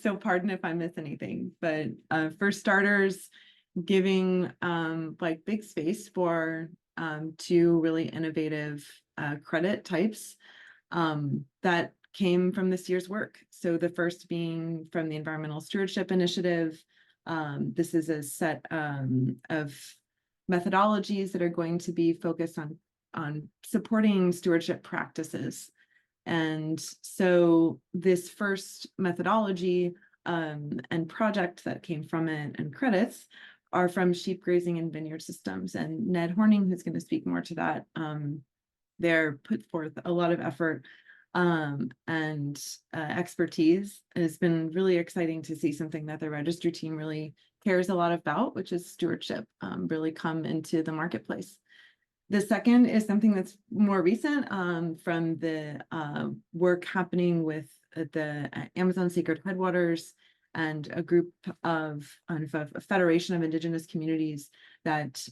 so pardon if I miss anything, but for starters, giving like big space for two really innovative credit types that came from this year's work. So the first being from the Environmental Stewardship Initiative. This is a set of methodologies that are going to be focused on supporting stewardship practices. And so this first methodology and project that came from it and credits are from sheep grazing and vineyard systems. And Ned Horning, who's going to speak more to that, they're put forth a lot of effort and expertise. It's been really exciting to see something that the registry team really cares a lot about, which is stewardship, really come into the marketplace. The second is something that's more recent from the work happening with the Amazon Sacred Headwaters and a group of a federation of indigenous communities that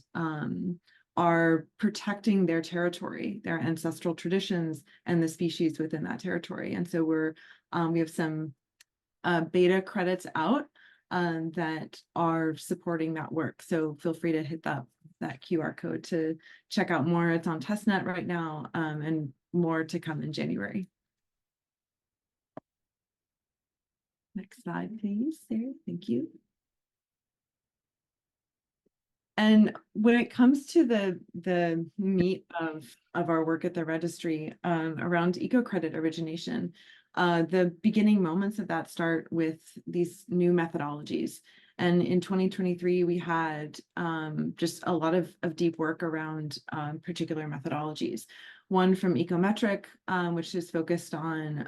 are protecting their territory, their ancestral traditions, and the species within that territory. And so we have some beta credits out that are supporting that work. So feel free to hit that QR code to check out more. It's on testnet right now, and more to come in January. Next slide, please, Sarah. Thank you. And when it comes to the meat of our work at the registry around eco-credit origination, the beginning moments of that start with these new methodologies. And in 2023, we had just a lot of deep work around particular methodologies. One from Ecometric, which is focused on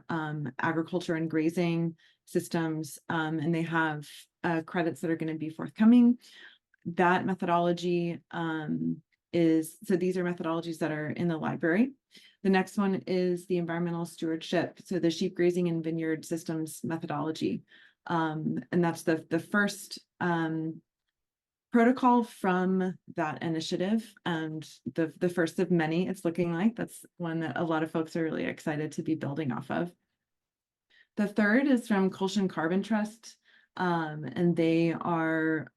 agriculture and grazing systems, and they have credits that are going to be forthcoming. That methodology so these are methodologies that are in the library. The next one is the environmental stewardship, so the sheep grazing and vineyard systems methodology. And that's the first protocol from that initiative, and the first of many, it's looking like. That's one that a lot of folks are really excited to be building off of. The third is from Colshan Carbon Trust. And they are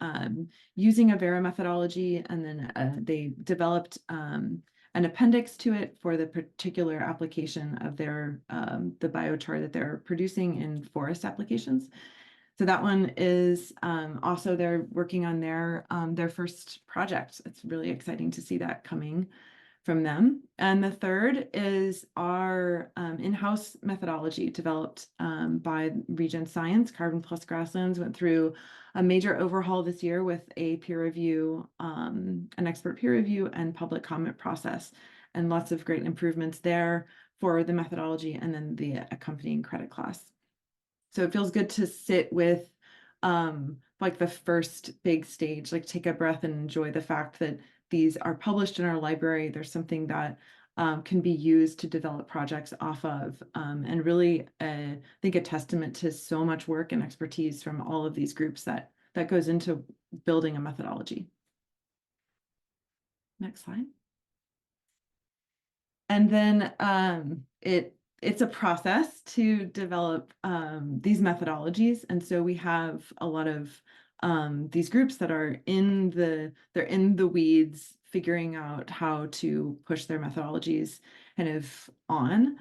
using a Vera methodology, and then they developed an appendix to it for the particular application of their the biochar that they're producing in forest applications. So that one is also they're working on their first project. It's really exciting to see that coming from them. And the third is our in-house methodology developed by Regen Science. Carbon Plus Grasslands went through a major overhaul this year with a peer review, an expert peer review and public comment process, and lots of great improvements there for the methodology and then the accompanying credit class. So it feels good to sit with like the first big stage, like take a breath and enjoy the fact that these are published in our library. There's something that can be used to develop projects off of, and really I think a testament to so much work and expertise from all of these groups that goes into building a methodology. Next slide. And then it's a process to develop these methodologies. And so we have a lot of these groups that are they're in the weeds, figuring out how to push their methodologies kind of on.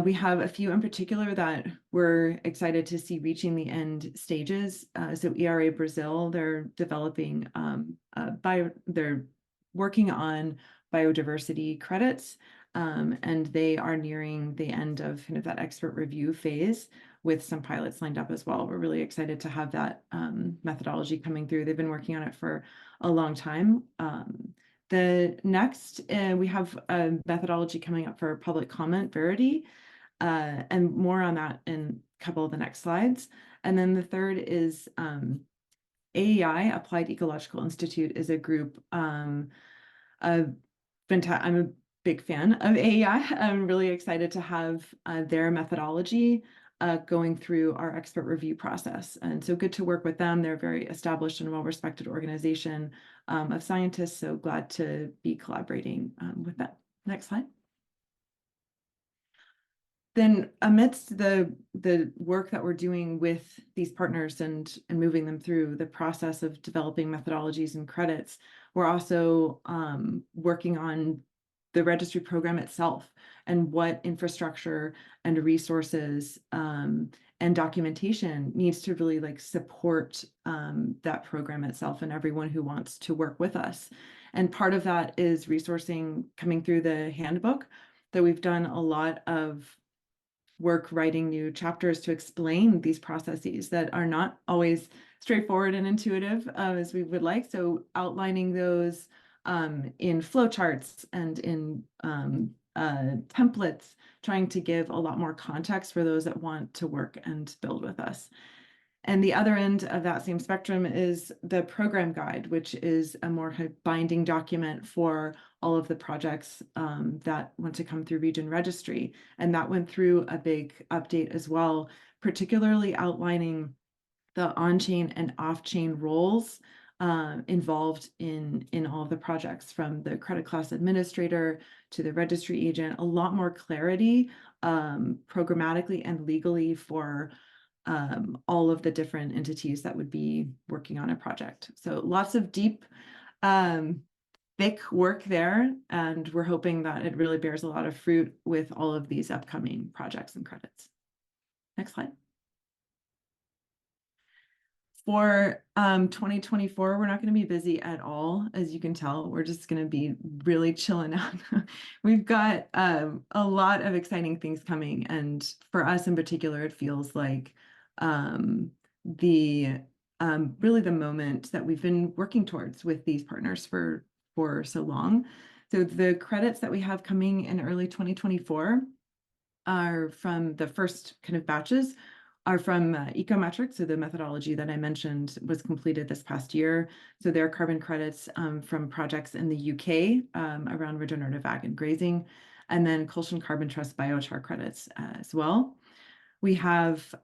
We have a few in particular that we're excited to see reaching the end stages. So ERA Brazil, they're developing they're working on biodiversity credits, and they are nearing the end of kind of that expert review phase with some pilots lined up as well. We're really excited to have that methodology coming through. They've been working on it for a long time. The next, we have a methodology coming up for public comment, Verity, and more on that in a couple of the next slides. And then the third is AEI, Applied Ecological Institute, is a group. I'm a big fan of AEI. I'm really excited to have their methodology going through our expert review process. And so good to work with them. They're a very established and well-respected organization of scientists. So glad to be collaborating with them. Next slide. then amidst the work that we're doing with these partners and moving them through the process of developing methodologies and credits, we're also working on the registry program itself and what infrastructure and resources and documentation needs to really like support that program itself and everyone who wants to work with us. And part of that is resourcing coming through the handbook, that we've done a lot of work writing new chapters to explain these processes that are not always straightforward and intuitive as we would like. So outlining those in flowcharts and in templates, trying to give a lot more context for those that want to work and build with us. And the other end of that same spectrum is the program guide, which is a more binding document for all of the projects that want to come through Regen Registry. And that went through a big update as well, particularly outlining the on-chain and off-chain roles involved in all of the projects, from the credit class administrator to the registry agent, a lot more clarity programmatically and legally for all of the different entities that would be working on a project. So lots of deep, thick work there, and we're hoping that it really bears a lot of fruit with all of these upcoming projects and credits. Next slide. For 2024, we're not going to be busy at all, as you can tell. We're just going to be really chilling out. We've got a lot of exciting things coming, and for us in particular, it feels like the really the moment that we've been working towards with these partners for so long. So the credits that we have coming in early 2024 are from the first kind of batches are from Ecometrics. So the methodology that I mentioned was completed this past year. So they're carbon credits from projects in the UK around regenerative ag and grazing, and then Colson Carbon Trust biochar credits as well. We have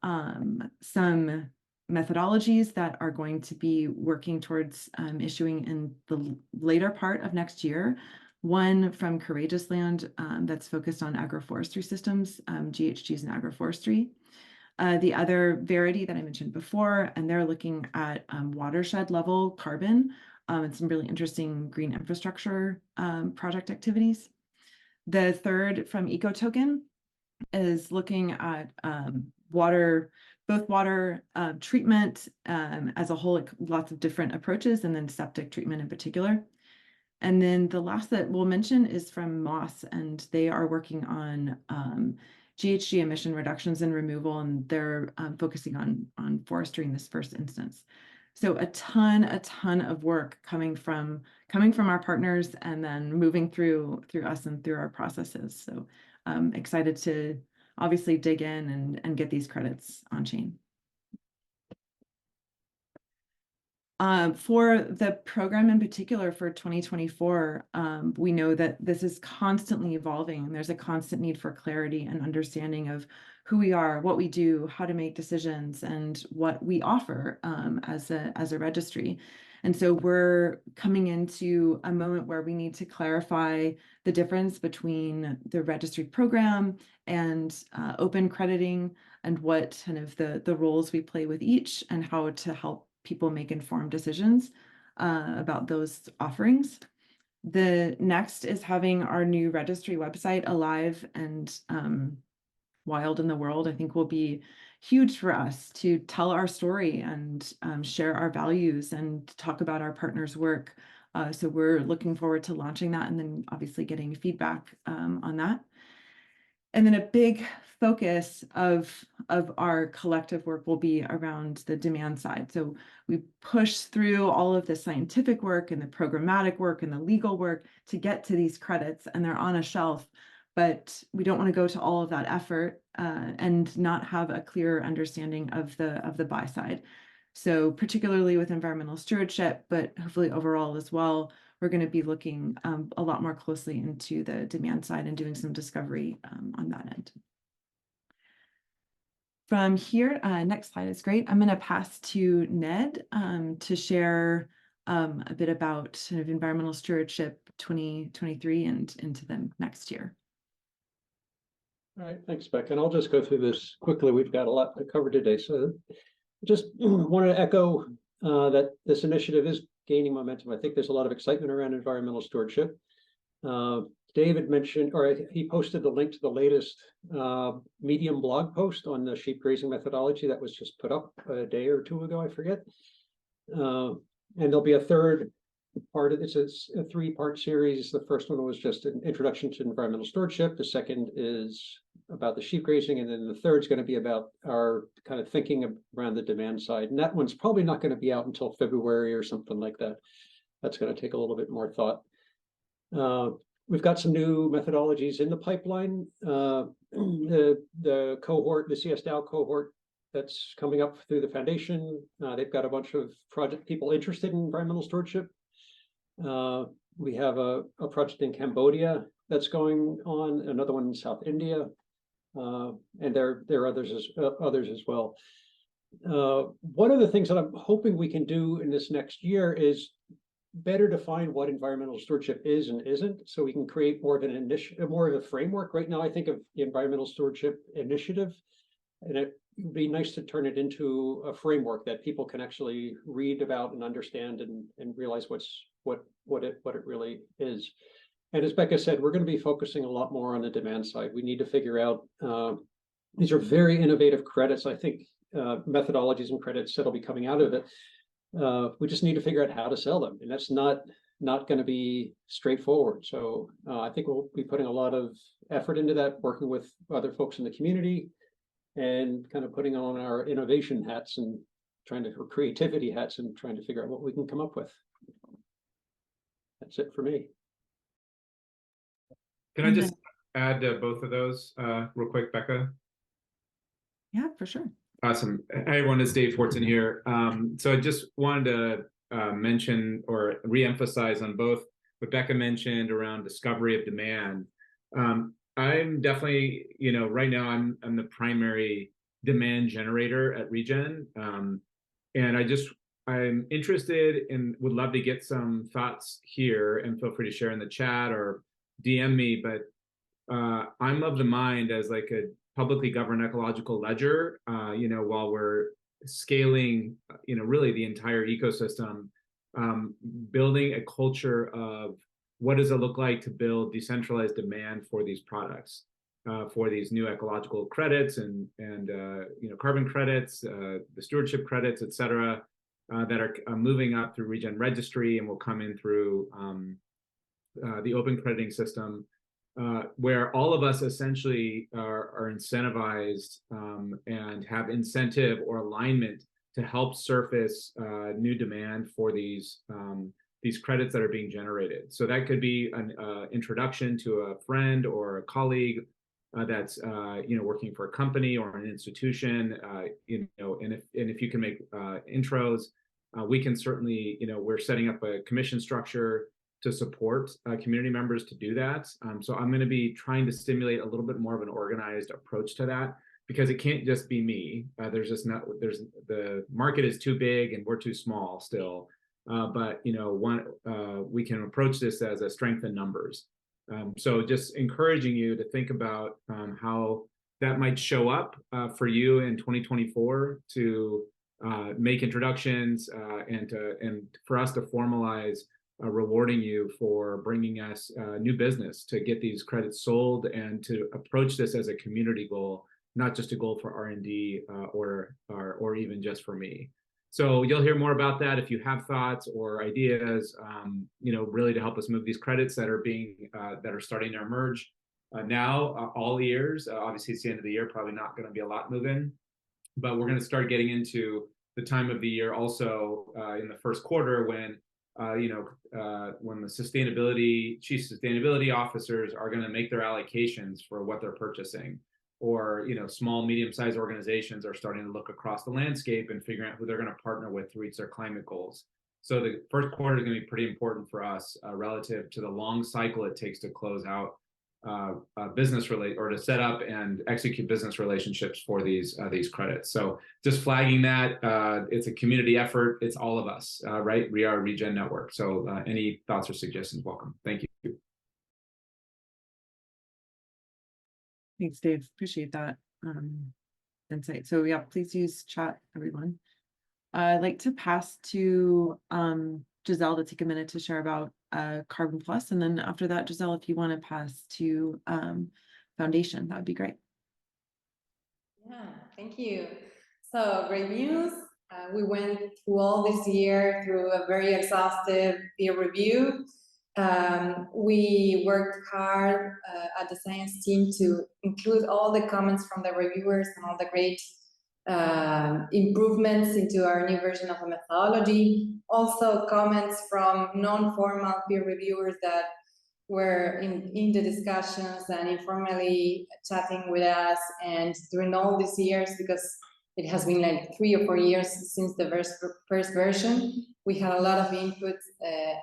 some methodologies that are going to be working towards issuing in the later part of next year. One from Courageous Land that's focused on agroforestry systems, GHGs and agroforestry. The other Verity that I mentioned before, and they're looking at watershed level carbon and some really interesting green infrastructure project activities. The third from EcoToken is looking at both water treatment as a whole, like lots of different approaches, and then septic treatment in particular. And then the last that we'll mention is from Moss, and they are working on GHG emission reductions and removal, and they're focusing on forestry in this first instance. So a ton of work coming from our partners, and then moving through us and through our processes. So excited to obviously dig in and get these credits on chain. For the program in particular for 2024, we know that this is constantly evolving, and there's a constant need for clarity and understanding of who we are, what we do, how to make decisions, and what we offer as a registry. And so we're coming into a moment where we need to clarify the difference between the registry program and open crediting, and what kind of the roles we play with each, and how to help people make informed decisions about those offerings. The next is having our new registry website alive and wild in the world. I think will be huge for us to tell our story and share our values and talk about our partners' work. So we're looking forward to launching that, and then obviously getting feedback on that. And then a big focus of our collective work will be around the demand side. So we push through all of the scientific work and the programmatic work and the legal work to get to these credits, and they're on a shelf, but we don't want to go to all of that effort and not have a clear understanding of the buy side. So particularly with environmental stewardship, but hopefully overall as well, we're going to be looking a lot more closely into the demand side and doing some discovery on that end. From here, next slide is great. I'm going to pass to Ned to share a bit about sort of environmental stewardship 2023 and into the next year. All right, thanks, Beck. And I'll just go through this quickly. We've got a lot to cover today. So just wanted to echo that this initiative is gaining momentum. I think there's a lot of excitement around environmental stewardship. David mentioned, or he posted the link to the latest Medium blog post on the sheep grazing methodology that was just put up a day or two ago, I forget. And there'll be a third part of this. It's a three-part series. The first one was just an introduction to environmental stewardship. The second is about the sheep grazing, and then the third is going to be about our kind of thinking around the demand side. And that one's probably not going to be out until February or something like that. That's going to take a little bit more thought. We've got some new methodologies in the pipeline. The cohort, the CSDAO cohort that's coming up through the foundation, they've got a bunch of project people interested in environmental stewardship. We have a project in Cambodia that's going on, another one in South India, and there are others as well. One of the things that I'm hoping we can do in this next year is better define what environmental stewardship is and isn't, so we can create more of an initiative, more of a framework. Right now, I think of the environmental stewardship initiative, and it would be nice to turn it into a framework that people can actually read about and understand and realize what it really is. And as Becca said, we're going to be focusing a lot more on the demand side. We need to figure out, these are very innovative credits. I think methodologies and credits that'll be coming out of it. We just need to figure out how to sell them, and that's not going to be straightforward. So I think we'll be putting a lot of effort into that, working with other folks in the community, and kind of putting on our innovation hats and or creativity hats and trying to figure out what we can come up with. That's it for me. Can I just add both of those real quick, Becca? Yeah, for sure. Awesome. Hey, everyone, it's Dave Fortson here. So I just wanted to mention or re-emphasize on both what Becca mentioned around discovery of demand. I'm definitely, right now I'm the primary demand generator at Regen. And I'm interested and would love to get some thoughts here, and feel free to share in the chat or DM me, but I'm of the mind as like a publicly governed ecological ledger, while we're scaling, really the entire ecosystem, building a culture of what does it look like to build decentralized demand for these products, for these new ecological credits and carbon credits, the stewardship credits, et cetera, that are moving up through Regen Registry and will come in through the open crediting system. Where all of us essentially are incentivized and have incentive or alignment to help surface new demand for these credits that are being generated. So that could be an introduction to a friend or a colleague that's working for a company or an institution, and if you can make intros, we can certainly, we're setting up a commission structure to support community members to do that. So I'm going to be trying to stimulate a little bit more of an organized approach to that, because it can't just be me. The market is too big and we're too small still. But we can approach this as a strength in numbers. So just encouraging you to think about how that might show up for you in 2024 to make introductions and for us to formalize rewarding you for bringing us new business to get these credits sold, and to approach this as a community goal, not just a goal for R&D or even just for me. So you'll hear more about that if you have thoughts or ideas, really to help us move these credits that are starting to emerge now, all years. Obviously, it's the end of the year, probably not going to be a lot moving, but we're going to start getting into the time of the year also in the first quarter when the chief sustainability officers are going to make their allocations for what they're purchasing, or small, medium-sized organizations are starting to look across the landscape and figuring out who they're going to partner with to reach their climate goals. So the first quarter is going to be pretty important for us relative to the long cycle it takes to close out to set up and execute business relationships for these credits. So just flagging that it's a community effort. It's all of us, right? We are Regen Network. So any thoughts or suggestions, welcome. Thank you. Thanks, Dave. Appreciate that insight. So yeah, please use chat, everyone. I'd like to pass to Giselle to take a minute to share about Carbon Plus, and then after that, Giselle, if you want to pass to Foundation, that would be great. Yeah, thank you. So great news. We went through all this year through a very exhaustive peer review. We worked hard at the science team to include all the comments from the reviewers and all the great improvements into our new version of the methodology. Also comments from non-formal peer reviewers that were in the discussions and informally chatting with us. And during all these years, because it has been like 3 or 4 years since the first version, we had a lot of input,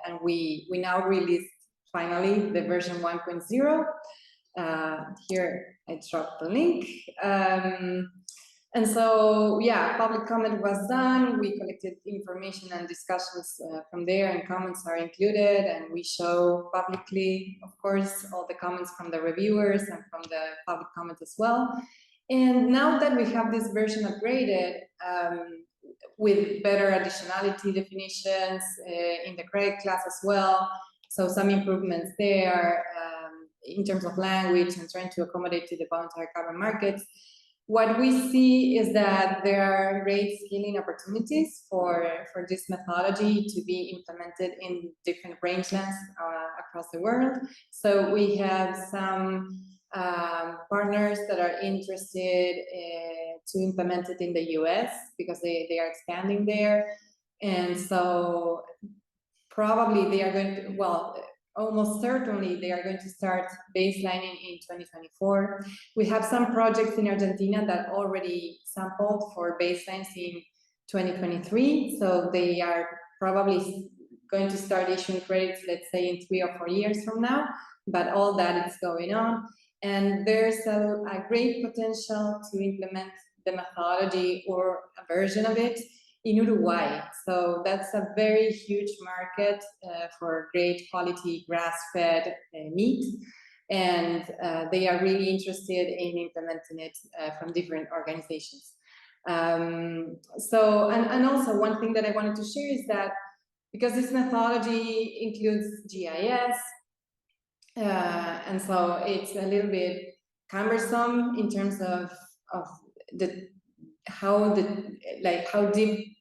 and we now released finally the version 1.0. Here I dropped the link. And so, yeah, public comment was done. We collected information and discussions from there, and comments are included. And we show publicly, of course, all the comments from the reviewers and from the public comment as well. And now that we have this version upgraded with better additionality definitions in the credit class as well, so some improvements there in terms of language and trying to accommodate to the voluntary carbon markets. What we see is that there are great scaling opportunities for this methodology to be implemented in different rangelands across the world. So we have some partners that are interested to implement it in the US because they are expanding there. And so probably they are going to, well, almost certainly they are going to start baselining in 2024. We have some projects in Argentina that already sampled for baselines in 2023. So they are probably going to start issuing credits, let's say in 3 or 4 years from now, but all that is going on. And there's a great potential to implement the methodology or a version of it in Uruguay. So that's a very huge market for great quality grass-fed meat. And they are really interested in implementing it from different organizations. So, and also one thing that I wanted to share is that because this methodology includes GIS, and so it's a little bit cumbersome in terms of how deep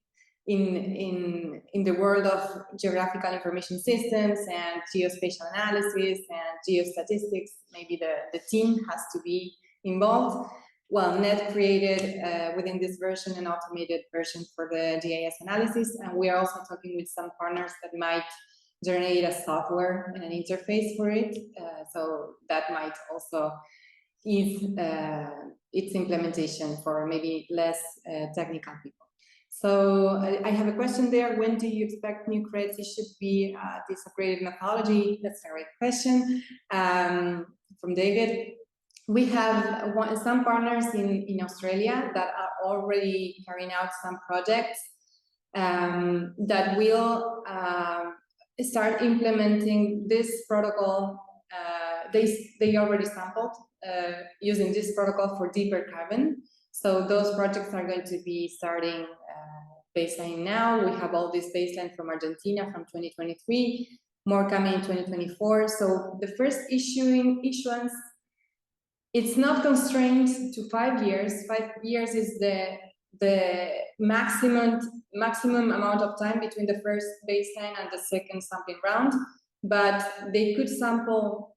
in the world of geographical information systems and geospatial analysis and geostatistics, maybe the team has to be involved. Well, Net created within this version an automated version for the GIS analysis, and we are also talking with some partners that might generate a software and an interface for it. So that might also ease its implementation for maybe less technical people. So I have a question there. When do you expect new credits issued be this upgraded methodology? That's a great question from David. We have some partners in Australia that are already carrying out some projects that will start implementing this protocol. They already sampled using this protocol for deeper carbon. So those projects are going to be starting baseline now. We have all this baseline from Argentina from 2023, more coming in 2024. So the first issuance, it's not constrained to 5 years. 5 years is the maximum amount of time between the first baseline and the second sampling round, but they could sample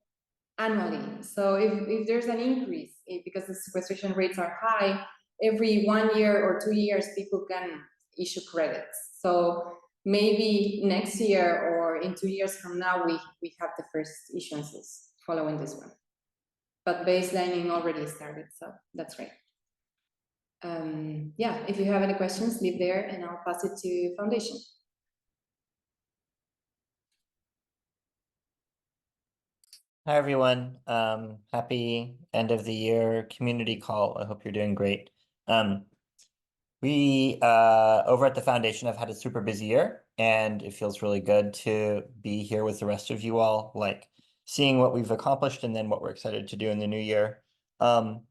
annually. So if there's an increase, because the sequestration rates are high, every 1 year or 2 years, people can issue credits. So maybe next year or in 2 years from now, we have the first issuances following this one. But baselining already started, so that's great. Yeah, if you have any questions, leave there and I'll pass it to Foundation. Hi, everyone. Happy end of the year community call. I hope you're doing great. We over at the Foundation have had a super busy year, and it feels really good to be here with the rest of you all, like seeing what we've accomplished and then what we're excited to do in the new year. The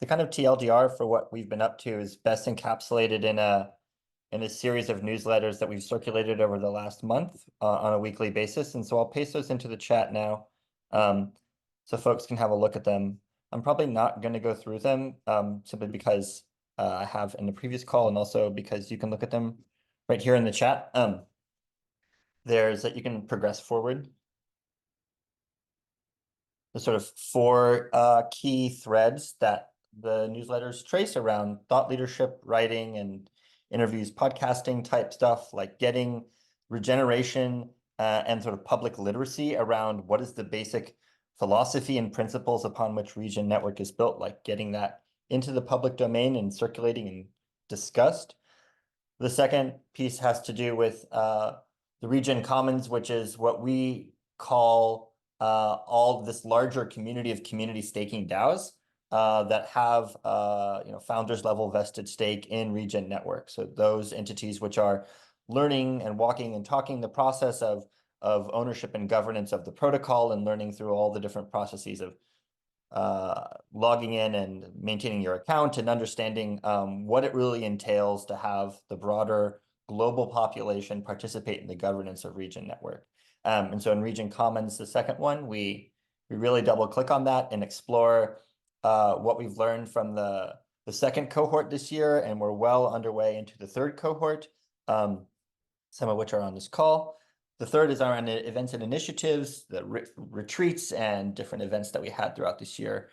kind of TLDR for what we've been up to is best encapsulated in a series of newsletters that we've circulated over the last month on a weekly basis. And so I'll paste those into the chat now, so folks can have a look at them. I'm probably not going to go through them simply because I have in the previous call, and also because you can look at them right here in the chat. There's that you can progress forward. The sort of four key threads that the newsletters trace around thought leadership, writing, and interviews, podcasting type stuff, like getting regeneration and sort of public literacy around what is the basic philosophy and principles upon which Regen Network is built, like getting that into the public domain and circulating and discussed. The second piece has to do with the Regen Commons, which is what we call all this larger community of community staking DAOs that have founders level vested stake in Regen Network. So those entities which are learning and walking and talking the process of ownership and governance of the protocol, and learning through all the different processes of logging in and maintaining your account, and understanding what it really entails to have the broader global population participate in the governance of Regen Network. And so in Regen Commons, the second one, we really double click on that and explore what we've learned from the second cohort this year, and we're well underway into the third cohort, some of which are on this call. The third is around events and initiatives, the retreats and different events that we had throughout this year.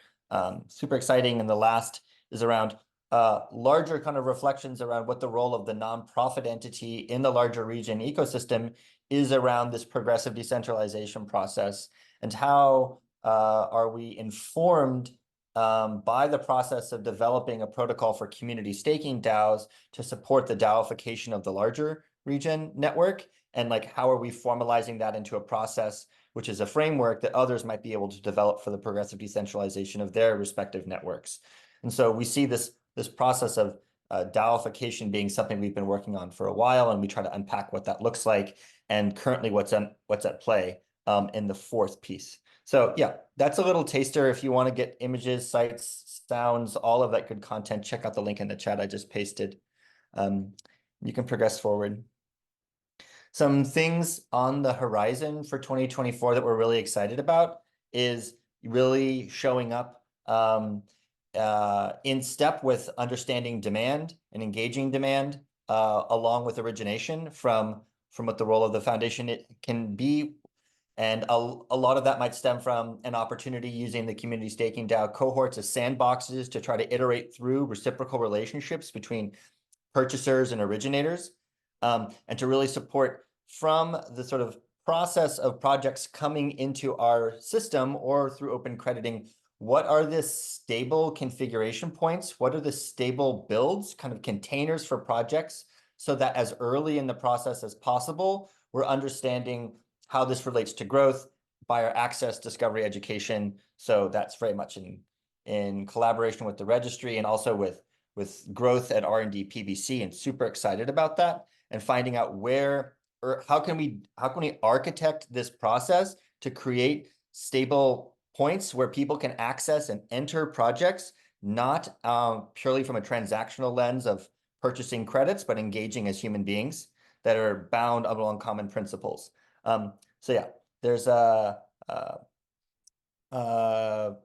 Super exciting. And the last is around larger kind of reflections around what the role of the nonprofit entity in the larger Regen ecosystem is around this progressive decentralization process, and how are we informed by the process of developing a protocol for community staking DAOs to support the DAOification of the larger Regen network, and like how are we formalizing that into a process which is a framework that others might be able to develop for the progressive decentralization of their respective networks. And so we see this process of DAOification being something we've been working on for a while, and we try to unpack what that looks like, and currently what's at play in the fourth piece. So yeah, that's a little taster. If you want to get images, sites, sounds, all of that good content, check out the link in the chat I just pasted. You can progress forward. Some things on the horizon for 2024 that we're really excited about is really showing up in step with understanding demand and engaging demand, along with origination from what the role of the foundation it can be. And a lot of that might stem from an opportunity using the community staking DAO cohorts as sandboxes to try to iterate through reciprocal relationships between purchasers and originators, and to really support from the sort of process of projects coming into our system or through open crediting. What are the stable configuration points? What are the stable builds, kind of containers for projects, so that as early in the process as possible, we're understanding how this relates to growth, buyer access, discovery, education. So that's very much in collaboration with the registry, and also with growth at R&D PBC, and super excited about that, and finding out where or how can we architect this process to create stable points where people can access and enter projects, not purely from a transactional lens of purchasing credits, but engaging as human beings that are bound along common principles. So yeah, there's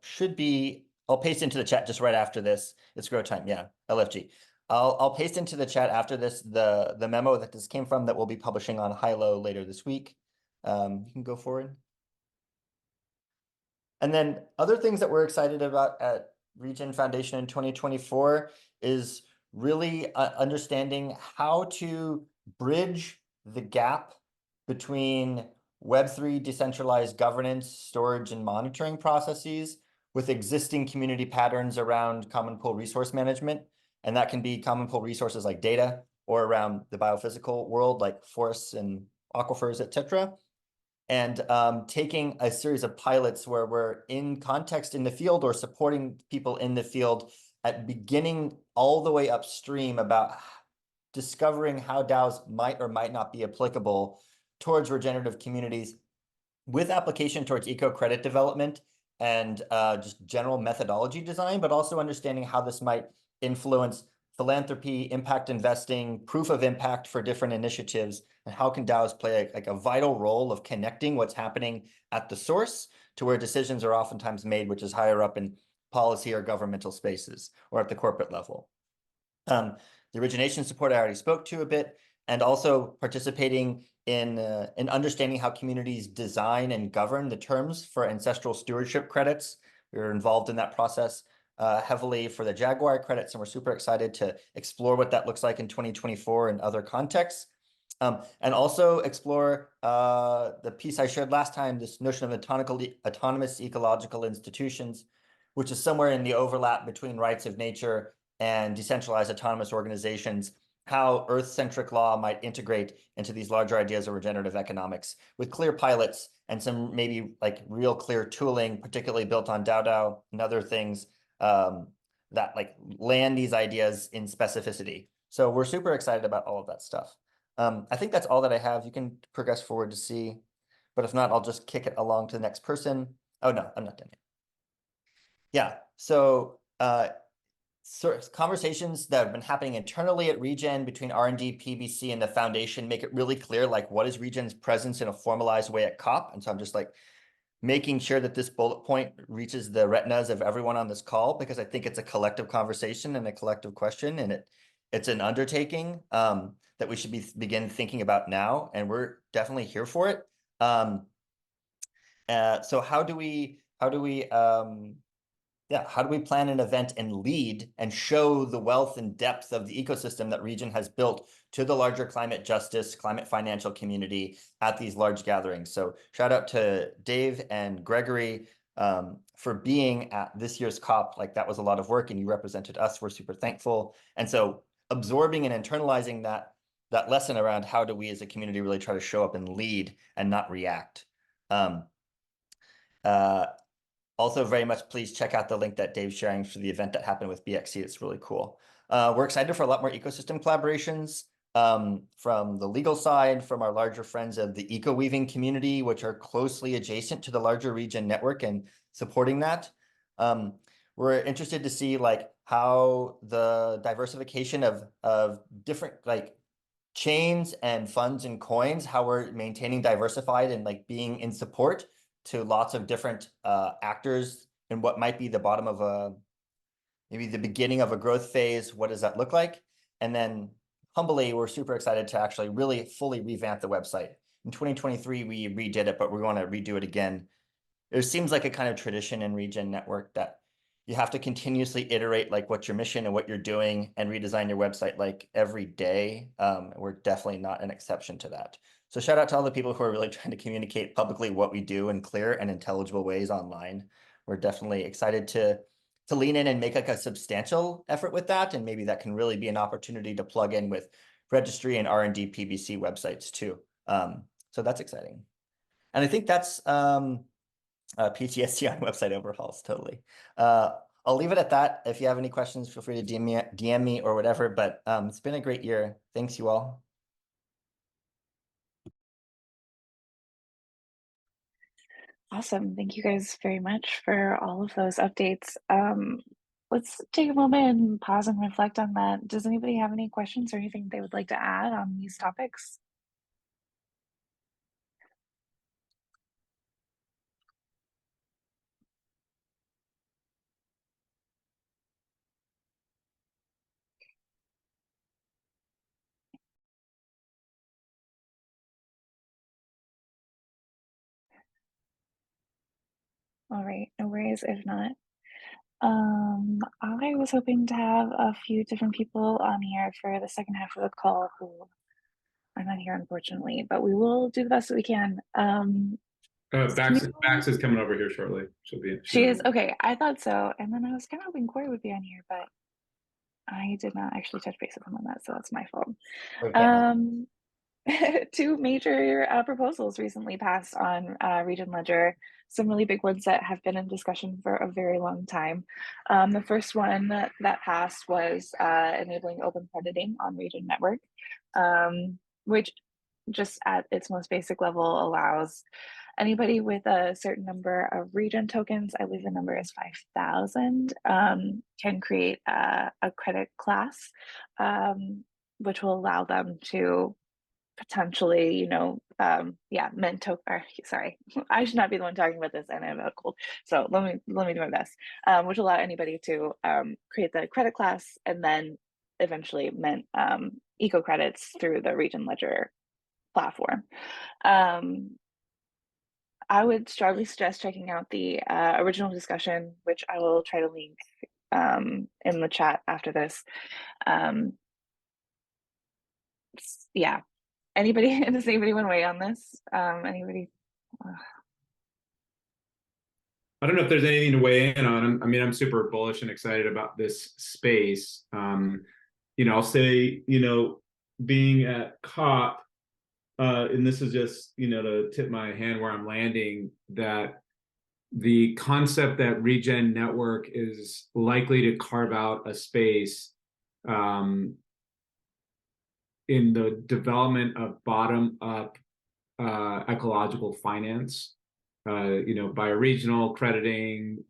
should be, I'll paste into the chat just right after this. It's grow time, yeah, LFG. I'll paste into the chat after this the memo that this came from that we'll be publishing on Hilo later this week. You can go forward. And then other things that we're excited about at Regen Foundation in 2024 is really understanding how to bridge the gap between Web3 decentralized governance, storage, and monitoring processes with existing community patterns around common pool resource management. And that can be common pool resources like data, or around the biophysical world like forests and aquifers, etc. And taking a series of pilots where we're in context in the field or supporting people in the field at beginning all the way upstream about discovering how DAOs might or might not be applicable towards regenerative communities, with application towards eco-credit development and just general methodology design, but also understanding how this might influence philanthropy, impact investing, proof of impact for different initiatives, and how can DAOs play like a vital role of connecting what's happening at the source to where decisions are oftentimes made, which is higher up in policy or governmental spaces or at the corporate level. The origination support I already spoke to a bit, and also participating in understanding how communities design and govern the terms for ancestral stewardship credits. We were involved in that process heavily for the Jaguar credits, and we're super excited to explore what that looks like in 2024 in other contexts. And also explore the piece I shared last time, this notion of autonomous ecological institutions, which is somewhere in the overlap between rights of nature and decentralized autonomous organizations, how Earth-centric law might integrate into these larger ideas of regenerative economics with clear pilots and some maybe like real clear tooling, particularly built on DAO and other things that like land these ideas in specificity. So we're super excited about all of that stuff. I think that's all that I have. You can progress forward to see, but if not, I'll just kick it along to the next person. Oh no, I'm not done yet. Yeah, so conversations that have been happening internally at Regen between R&D, PBC, and the foundation make it really clear, like, what is Regen's presence in a formalized way at COP? And so I'm just like making sure that this bullet point reaches the retinas of everyone on this call, because I think it's a collective conversation and a collective question, and it's an undertaking that we should begin thinking about now, and we're definitely here for it. So how do we plan an event and lead and show the wealth and depth of the ecosystem that Regen has built to the larger climate justice, climate financial community at these large gatherings? So shout out to Dave and Gregory for being at this year's COP. Like, that was a lot of work and you represented us. We're super thankful. And so absorbing and internalizing that lesson around how do we as a community really try to show up and lead and not react. Also, very much please check out the link that Dave's sharing for the event that happened with BXC. It's really cool. We're excited for a lot more ecosystem collaborations from the legal side, from our larger friends of the eco-weaving community, which are closely adjacent to the larger Regen network and supporting that. We're interested to see like how the diversification of different like chains and funds and coins, how we're maintaining diversified and like being in support to lots of different actors and what might be the bottom of maybe the beginning of a growth phase. What does that look like? And then humbly, we're super excited to actually really fully revamp the website. In 2023, we redid it, but we want to redo it again. It seems like a kind of tradition in Regen Network that you have to continuously iterate like what's your mission and what you're doing and redesign your website like every day. We're definitely not an exception to that. So shout out to all the people who are really trying to communicate publicly what we do in clear and intelligible ways online. We're definitely excited to lean in and make like a substantial effort with that. And maybe that can really be an opportunity to plug in with registry and R&D PBC websites too. So that's exciting. And I think that's PTSD on website overhauls, totally. I'll leave it at that. If you have any questions, feel free to DM me or whatever, but it's been a great year. Thanks you all. Awesome. Thank you guys very much for all of those updates. Let's take a moment and pause and reflect on that. Does anybody have any questions or anything they would like to add on these topics? All right, no worries if not. I was hoping to have a few different people on here for the second half of the call who are not here, unfortunately, but we will do the best that we can. Bax is coming over here shortly. She is? Okay, I thought so. And then I was kind of hoping Corey would be on here, but I did not actually touch base with him on that, so that's my fault. Okay. Two major proposals recently passed on Regen Ledger, some really big ones that have been in discussion for a very long time. The first one that passed was enabling open crediting on Regen Network, which just at its most basic level allows Anybody with a certain number of Regen tokens, I believe the number is 5,000, can create a credit class, which will allow them to potentially, mint token. Sorry, I should not be the one talking about this, and I have a cold. So let me do my best. Which allow anybody to create the credit class and then eventually mint eco credits through the Regen Ledger platform. I would strongly suggest checking out the original discussion, which I will try to link in the chat after this. Yeah. Anybody, does anybody want to weigh on this? Anybody? I don't know if there's anything to weigh in on. I mean, I'm super bullish and excited about this space. I'll say, being at COP, and this is just, to tip my hand where I'm landing, that the concept that Regen Network is likely to carve out a space in the development of bottom-up ecological finance, bioregional crediting,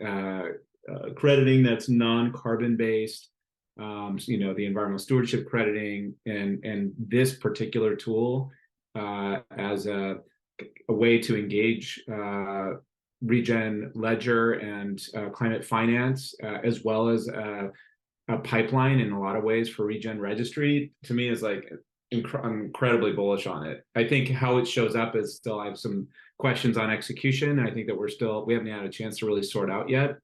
crediting that's non-carbon based, the environmental stewardship crediting, and this particular tool as a way to engage Regen Ledger and climate finance, as well as a pipeline in a lot of ways for Regen Registry, to me is like I'm incredibly bullish on it. I think how it shows up is still, I have some questions on execution. I think that we haven't had a chance to really sort out yet.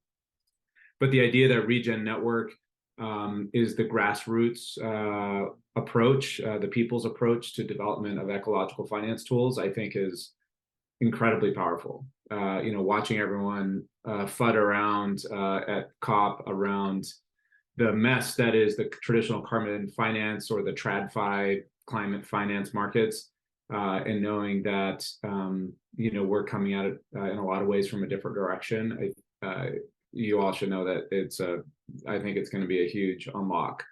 But the idea that Regen Network is the grassroots approach, the people's approach to development of ecological finance tools, I think is incredibly powerful. Watching everyone FUD around at COP around the mess that is the traditional carbon finance or the TradFi climate finance markets, and knowing that we're coming at it in a lot of ways from a different direction. You all should know that I think it's going to be a huge unlock,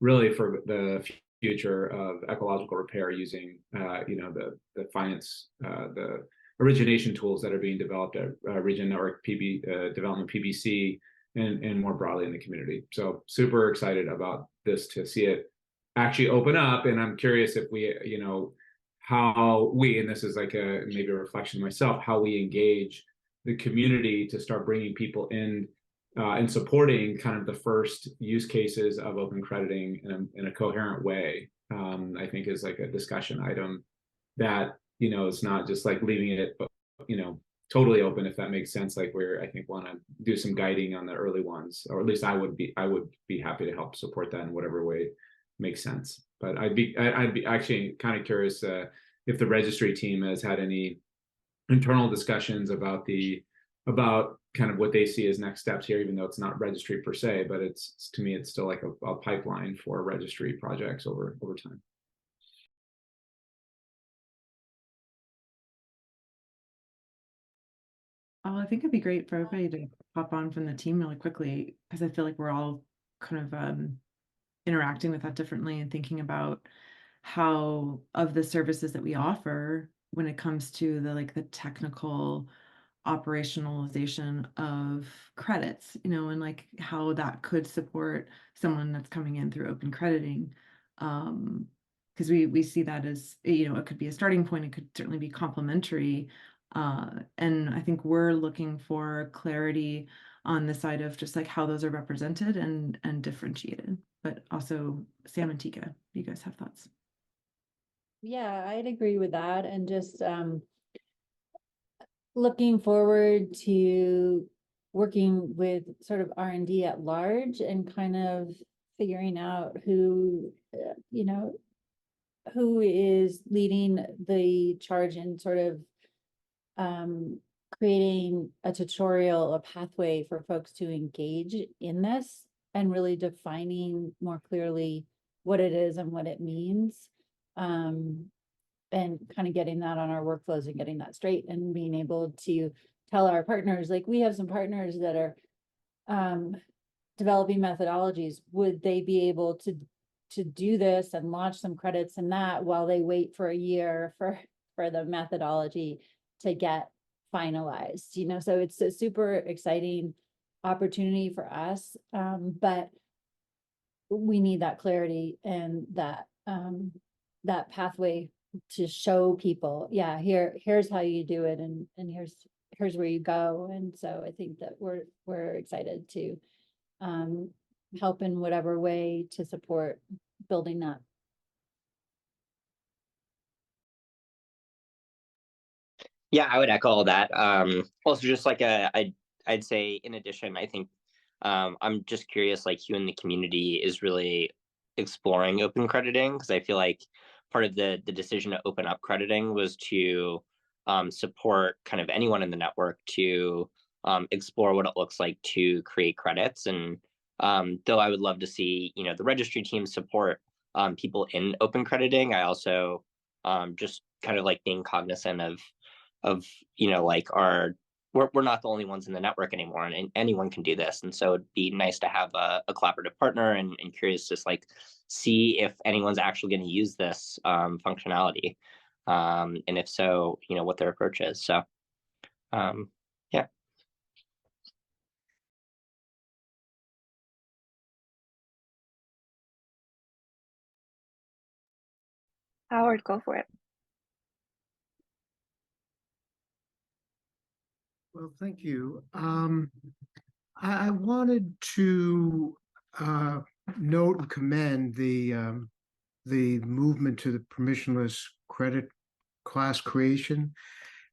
really, for the future of ecological repair using the finance, the origination tools that are being developed at Regen Network Development PBC, and more broadly in the community. So super excited about this, to see it actually open up. And I'm curious if we, how we, and this is like maybe a reflection of myself, how we engage the community to start bringing people in and supporting kind of the first use cases of open crediting in a coherent way. I think is like a discussion item that, it's not just like leaving it, totally open, if that makes sense. Like I think want to do some guiding on the early ones, or at least I would be happy to help support that in whatever way makes sense. But I'd be actually kind of curious if the registry team has had any internal discussions about kind of what they see as next steps here, even though it's not registry per se, but to me it's still like a pipeline for registry projects over time. Oh, I think it'd be great for everybody to pop on from the team really quickly, because I feel like we're all kind of interacting with that differently and thinking about how of the services that we offer when it comes to the technical operationalization of credits, and like how that could support someone that's coming in through open crediting. Because we see that as, it could be a starting point, it could certainly be complementary. And I think we're looking for clarity on the side of just like how those are represented and differentiated. But also, Sam and Tika, you guys have thoughts? Yeah, I'd agree with that, and just looking forward to working with sort of R&D at large and kind of figuring out who is leading the charge in sort of creating a tutorial, a pathway for folks to engage in this, and really defining more clearly what it is and what it means. And kind of getting that on our workflows and getting that straight, and being able to tell our partners, like we have some partners that are developing methodologies. Would they be able to do this and launch some credits in that while they wait for a year for the methodology to get finalized, you know, so it's a super exciting opportunity for us. But we need that clarity and that pathway to show people, yeah, here's how you do it, and here's where you go. And so I think that we're excited to help in whatever way to support building that. Yeah, I would echo all that. Also, just like I'd say, in addition, I think I'm just curious, like who in the community is really exploring open crediting, because I feel like part of the decision to open up crediting was to support kind of anyone in the network to explore what it looks like to create credits. And though I would love to see, you know, the registry team support people in open crediting, I also just kind of like being cognizant of, you know, like we're not the only ones in the network anymore, and anyone can do this. And so it'd be nice to have a collaborative partner, and curious to just like see if anyone's actually going to use this functionality, and if so, you know, what their approach is. So yeah. Howard, go for it. Well, thank you. I wanted to note and commend the movement to the permissionless credit class creation,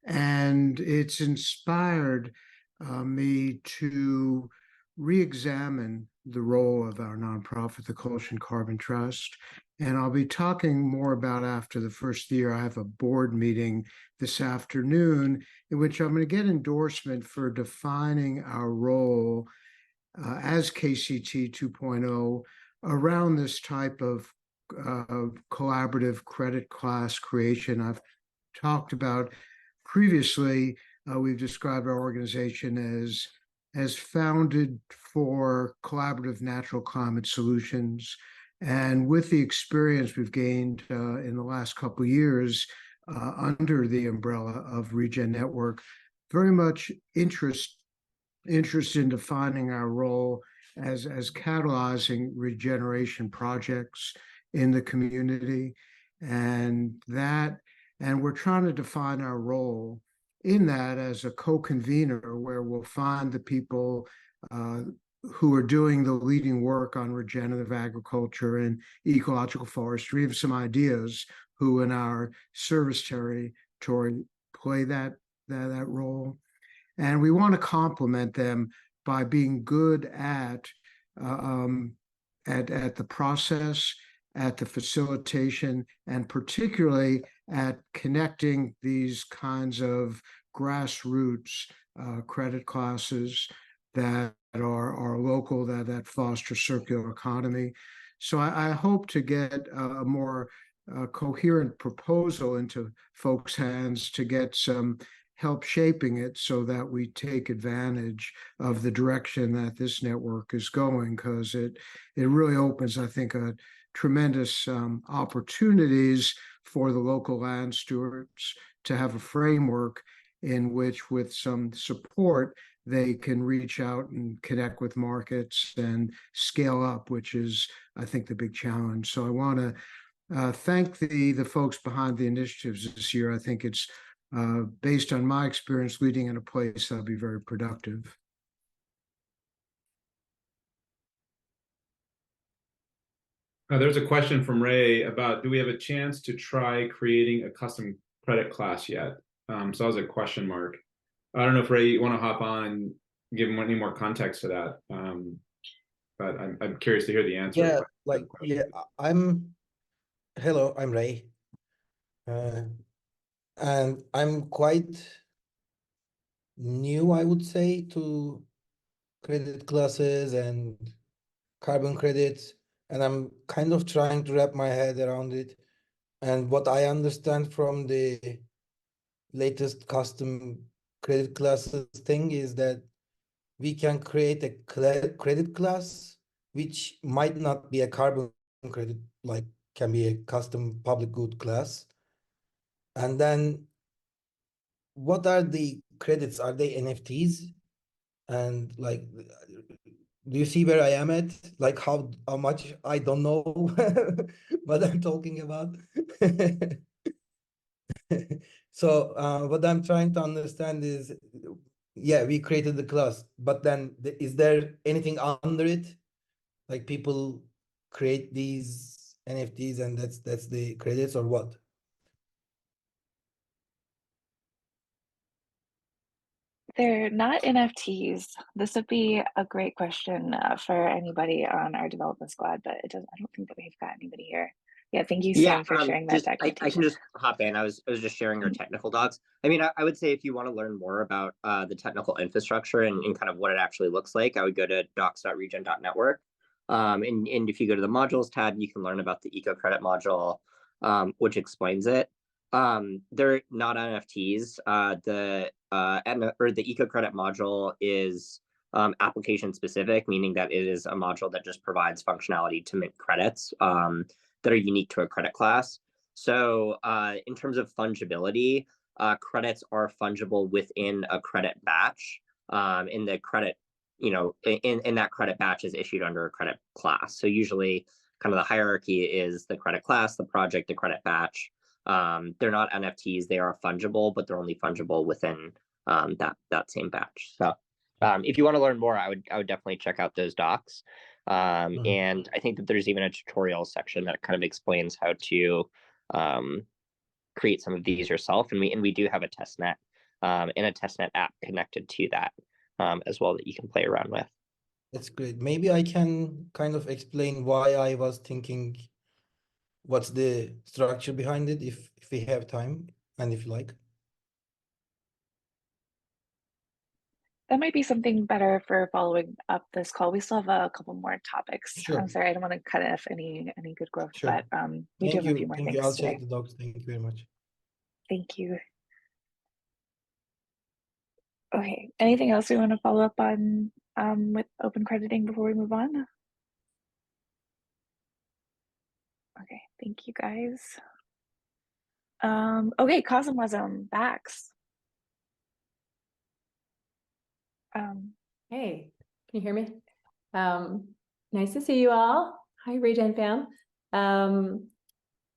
and it's inspired me to re-examine the role of our nonprofit, the Coalition Carbon Trust. And I'll be talking more about after the first year. I have a board meeting this afternoon in which I'm going to get endorsement for defining our role as KCT 2.0 around this type of collaborative credit class creation. I've talked about previously, we've described our organization as founded for collaborative natural climate solutions. And with the experience we've gained in the last couple of years under the umbrella of Regen Network, very much interest in defining our role as catalyzing regeneration projects in the community. And we're trying to define our role in that as a co-convener, where we'll find the people who are doing the leading work on regenerative agriculture and ecological forestry. We have some ideas who in our service territory play that role. And we want to complement them by being good at the process, at the facilitation, and particularly at connecting these kinds of grassroots credit classes that are local, that foster circular economy. So I hope to get a more coherent proposal into folks' hands to get some help shaping it so that we take advantage of the direction that this network is going, because it really opens, I think, a tremendous opportunities for the local land stewards to have a framework in which, with some support, they can reach out and connect with markets and scale up, which is, I think, the big challenge. So I want to thank the folks behind the initiatives this year. I think it's based on my experience leading in a place that'll be very productive. There's a question from Ray about, do we have a chance to try creating a custom credit class yet? So that was a question mark. I don't know if Ray, you want to hop on and give him any more context to that. But I'm curious to hear the answer. Hello, I'm Ray. And I'm quite new, I would say, to credit classes and carbon credits, and I'm kind of trying to wrap my head around it. And what I understand from the latest custom credit classes thing is that we can create a credit class which might not be a carbon credit, like can be a custom public good class. And then what are the credits, are they NFTs? And like, do you see where I am at? Like how much I don't know what I'm talking about. So what I'm trying to understand is, yeah, we created the class, but then is there anything under it? Like people create these NFTs and that's the credits or what? They're not NFTs. This would be a great question for anybody on our development squad, but it doesn't. I don't think that we've got anybody here. Yeah, thank you, Yeah, Sam, for sharing that just I can documentation. just hop in. I was just sharing our technical docs. I mean, I would say if you want to learn more about the technical infrastructure and kind of what it actually looks like, I would go to docs.regen.network. And if you go to the modules tab, you can learn about the eco credit module, which explains it. They're not NFTs. The eco credit module is application specific, meaning that it is a module that just provides functionality to mint credits that are unique to a credit class. So in terms of fungibility, credits are fungible within a credit batch. In the credit, in that credit batch is issued under a credit class. So usually kind of the hierarchy is the credit class, the project, the credit batch. They're not NFTs, they are fungible, but they're only fungible within that same batch. So if you want to learn more, I would definitely check out those docs. And I think that there's even a tutorial section that kind of explains how to create some of these yourself. And we do have a testnet and a testnet app connected to that as well that you can play around with. That's great. Maybe I can kind of explain why I was thinking what's the structure behind it if we have time and if you like. That might be something better for following up this call. We still have a couple more topics. Sure. I'm sorry, I don't want to cut off any good growth, Sure. but we do have a few more Thank you. things I'll today. check the docs. Thank you very much. Thank you. Okay, anything else we want to follow up on with open crediting before we move on? Okay, thank you guys. Okay, Cosmosm, Bax. Hey, can you hear me? Nice to see you all. Hi, Regen fam.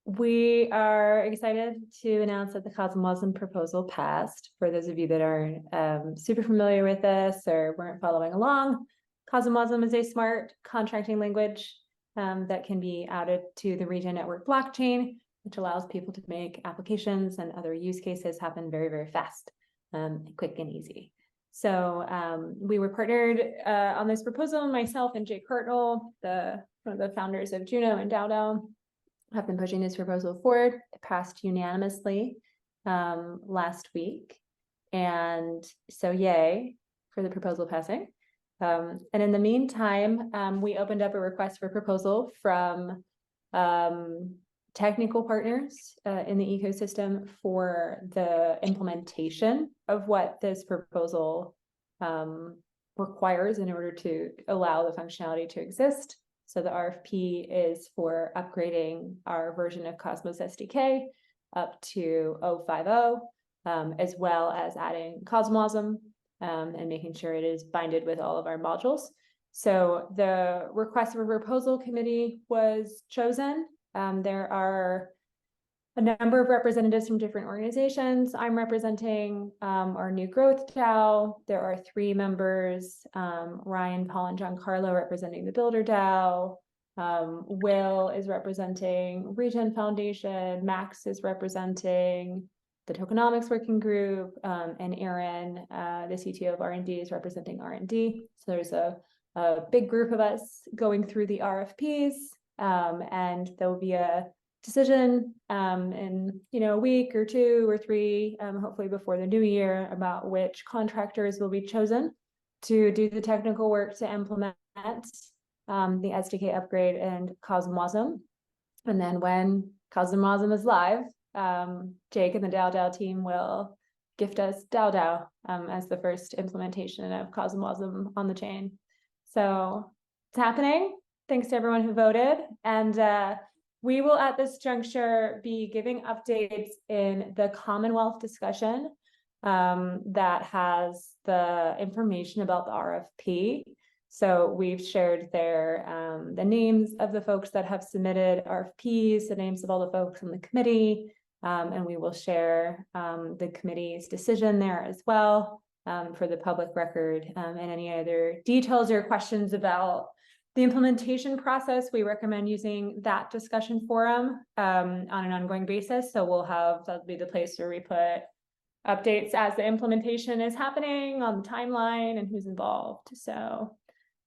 We are excited to announce that the Cosmosm proposal passed. For those of you that aren't super familiar with this or weren't following along, Cosmosm is a smart contracting language that can be added to the Regen Network blockchain, which allows people to make applications and other use cases happen very, very fast, quick and easy. So we were partnered on this proposal. Myself and Jake Hartnell, one of the founders of Juno and DAO, have been pushing this proposal forward. It passed unanimously last week. And so yay for the proposal passing. And in the meantime, we opened up a request for proposal from technical partners in the ecosystem for the implementation of what this proposal requires in order to allow the functionality to exist. So the RFP is for upgrading our version of Cosmos SDK up to 0.50, as well as adding Cosmosm and making sure it is binded with all of our modules. So the request for proposal committee was chosen. There are a number of representatives from different organizations. I'm representing our New Growth DAO. There are 3 members, Ryan, Paul, and Giancarlo representing the Builder DAO. Will is representing Regen Foundation. Max is representing the Tokenomics Working Group. And Aaron, the CTO of R&D, is representing R&D. So there's a big group of us going through the RFPs. And there will be a decision in a week or 2 or 3, hopefully before the new year, about which contractors will be chosen to do the technical work to implement the SDK upgrade and Cosmosm. And then when Cosmosm is live, Jake and the DAO team will gift us DAO as the first implementation of Cosmosm on the chain. So it's happening. Thanks to everyone who voted. And we will at this juncture be giving updates in the Commonwealth discussion that has the information about the RFP. So we've shared there the names of the folks that have submitted RFPs, the names of all the folks on the committee, and we will share the committee's decision there as well for the public record. And any other details or questions about the implementation process, we recommend using that discussion forum on an ongoing basis. So that'll be the place where we put updates as the implementation is happening on the timeline and who's involved. So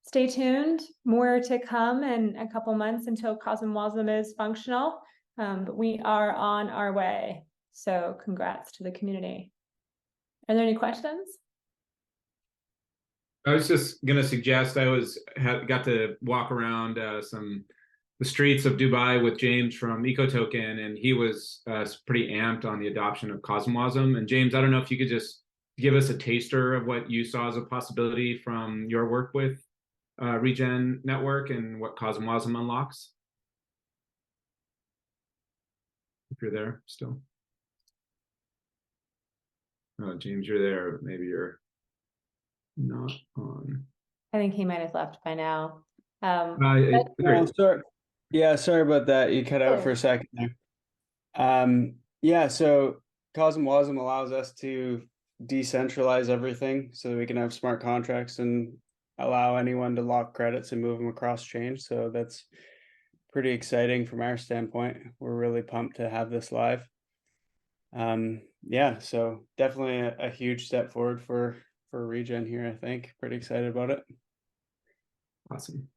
stay tuned, more to come in a couple months until COSM-WASM is functional, but we are on our way. So congrats to the community. Are there any questions? I was just gonna suggest got to walk around the streets of Dubai with James from EcoToken, and he was pretty amped on the adoption of CosmWasm. And James, I don't know if you could just give us a taster of what you saw as a possibility from your work with Regen Network and what CosmWasm unlocks. If you're there still. Oh, James, you're there. Maybe you're not on. I think he might have left by now. Sorry. Yeah, sorry about that. You cut out for a second there. Yeah, so CosmWasm allows us to decentralize everything so that we can have smart contracts and allow anyone to lock credits and move them across change. So that's pretty exciting from our standpoint. We're really pumped to have this live. Yeah, so definitely a huge step forward for Regen here, I think. Pretty excited about it. Awesome.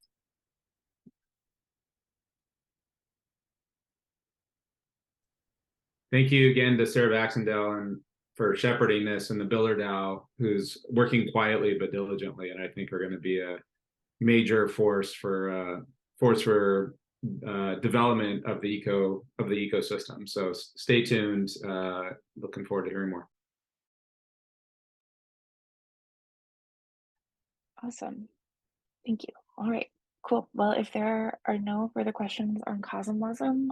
Thank you again to Sarah Baxendale and for shepherding this, and the Builder DAO, who's working quietly but diligently, and I think are going to be a major force for development of the ecosystem. So stay tuned. Looking forward to hearing more. Awesome. Thank you. All right. Cool. Well, if there are no further questions on CosmWasm,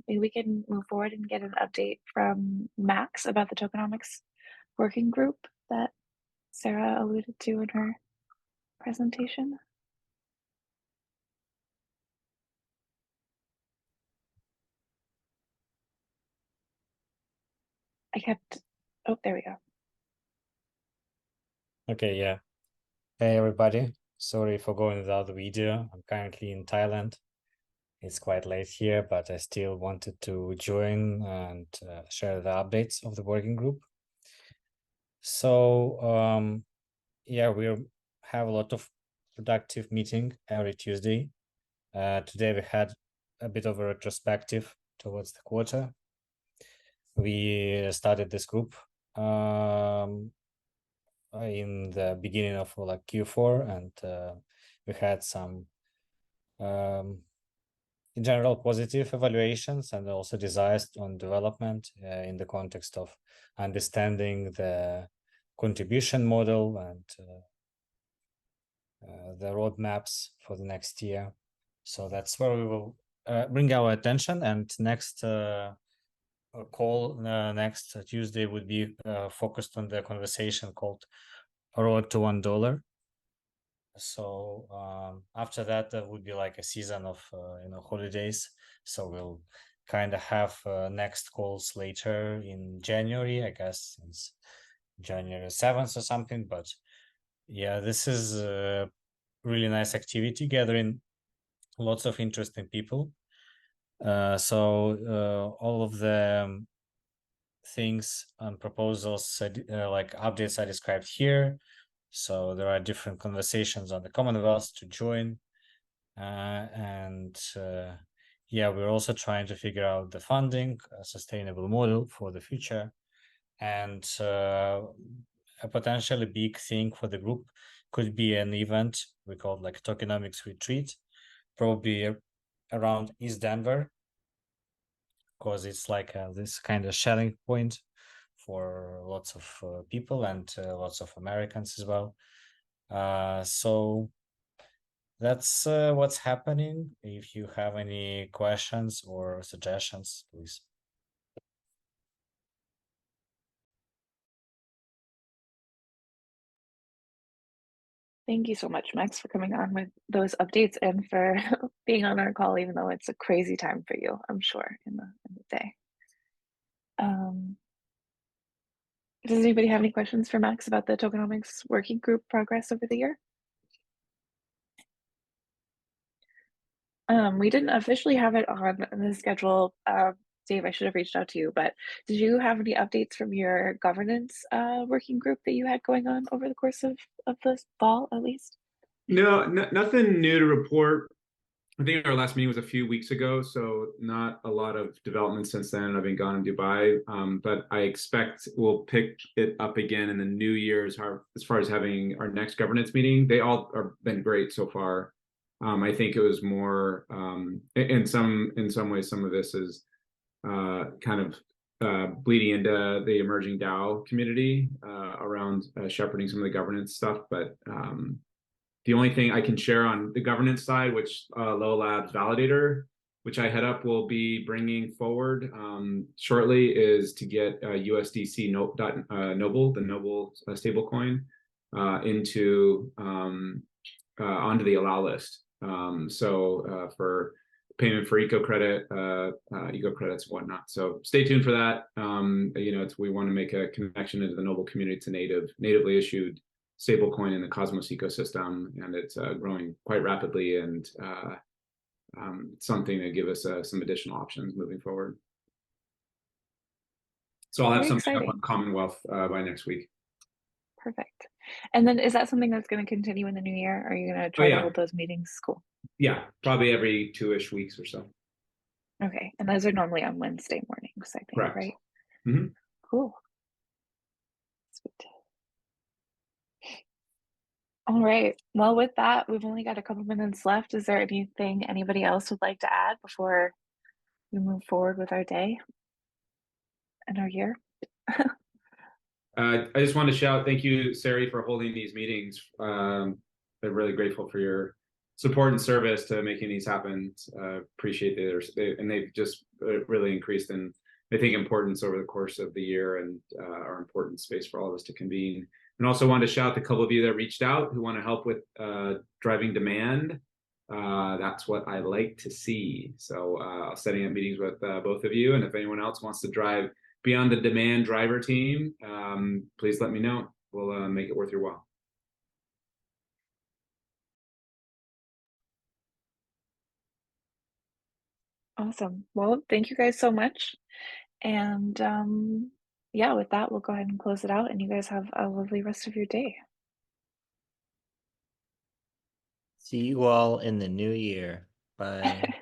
maybe we can move forward and get an update from Max about the tokenomics working group that Sarah alluded to in her presentation. Oh, there we go. Okay, yeah. Hey everybody, sorry for going without the video. I'm currently in Thailand. It's quite late here, but I still wanted to join and share the updates of the working group. So yeah, we have a lot of productive meeting every Tuesday. Today we had a bit of a retrospective towards the quarter. We started this group in the beginning of like Q4, and we had some in general positive evaluations and also desires on development in the context of understanding the contribution model and the roadmaps for the next year. So that's where we will bring our attention, and next call next Tuesday would be focused on the conversation called Road to $1. So after that, there would be like a season of holidays. So we'll kind of have next calls later in January, I guess, since January 7th or something. But yeah, this is a really nice activity, gathering lots of interesting people. So all of the things and proposals like updates are described here. So there are different conversations on the Commonwealth to join. And yeah, we're also trying to figure out the funding, a sustainable model for the future. And a potentially big thing for the group could be an event we call like tokenomics retreat, probably around East Denver, because it's like this kind of sharing point for lots of people and lots of Americans as well. So that's what's happening. If you have any questions or suggestions, please. Thank you so much, Max, for coming on with those updates and for being on our call, even though it's a crazy time for you, I'm sure, in the day. Does anybody have any questions for Max about the tokenomics working group progress over the year? We didn't officially have it on the schedule. Dave, I should have reached out to you, but did you have any updates from your governance working group that you had going on over the course of the fall, at least? No, nothing new to report. I think our last meeting was a few weeks ago, so not a lot of development since then. I've been gone in Dubai, but I expect we'll pick it up again in the new year as far as having our next governance meeting. They all have been great so far. I think it was more in some ways, some of this is kind of bleeding into the emerging DAO community around shepherding some of the governance stuff, but the only thing I can share on the governance side, which Low Labs Validator, which I head up, will be bringing forward shortly, is to get USDC Noble, the Noble stablecoin, onto the allow list. So for payment for eco credits and whatnot. So stay tuned for that. We want to make a connection into the Noble community. It's a natively issued stablecoin in the Cosmos ecosystem, and it's growing quite rapidly, and something to give us some additional options moving forward. So I'll have Very something up exciting. on Commonwealth by next week. Perfect. And then is that something that's going to continue in the new year? Are you going to try to hold those meetings? Cool. Yeah, probably every 2-ish weeks or so. Okay, and those are normally on Wednesday mornings, I think, Correct. right? Mm-hmm. Cool. Sweet. All right. Well, with that, we've only got a couple minutes left. Is there anything anybody else would like to add before we move forward with our day and our year? I just want to shout thank you, Sari, for holding these meetings. I'm really grateful for your support and service to making these happen. Appreciate it. And they've just really increased in, I think, importance over the course of the year, and are important space for all of us to convene. And also wanted to shout the couple of you that reached out who want to help with driving demand. That's what I like to see. So setting up meetings with both of you. And if anyone else wants to drive beyond the demand driver team, please let me know. We'll make it worth your while. Awesome. Well, thank you guys so much. And yeah, with that, we'll go ahead and close it out, and you guys have a lovely rest of your day. See you all in the new year. Bye.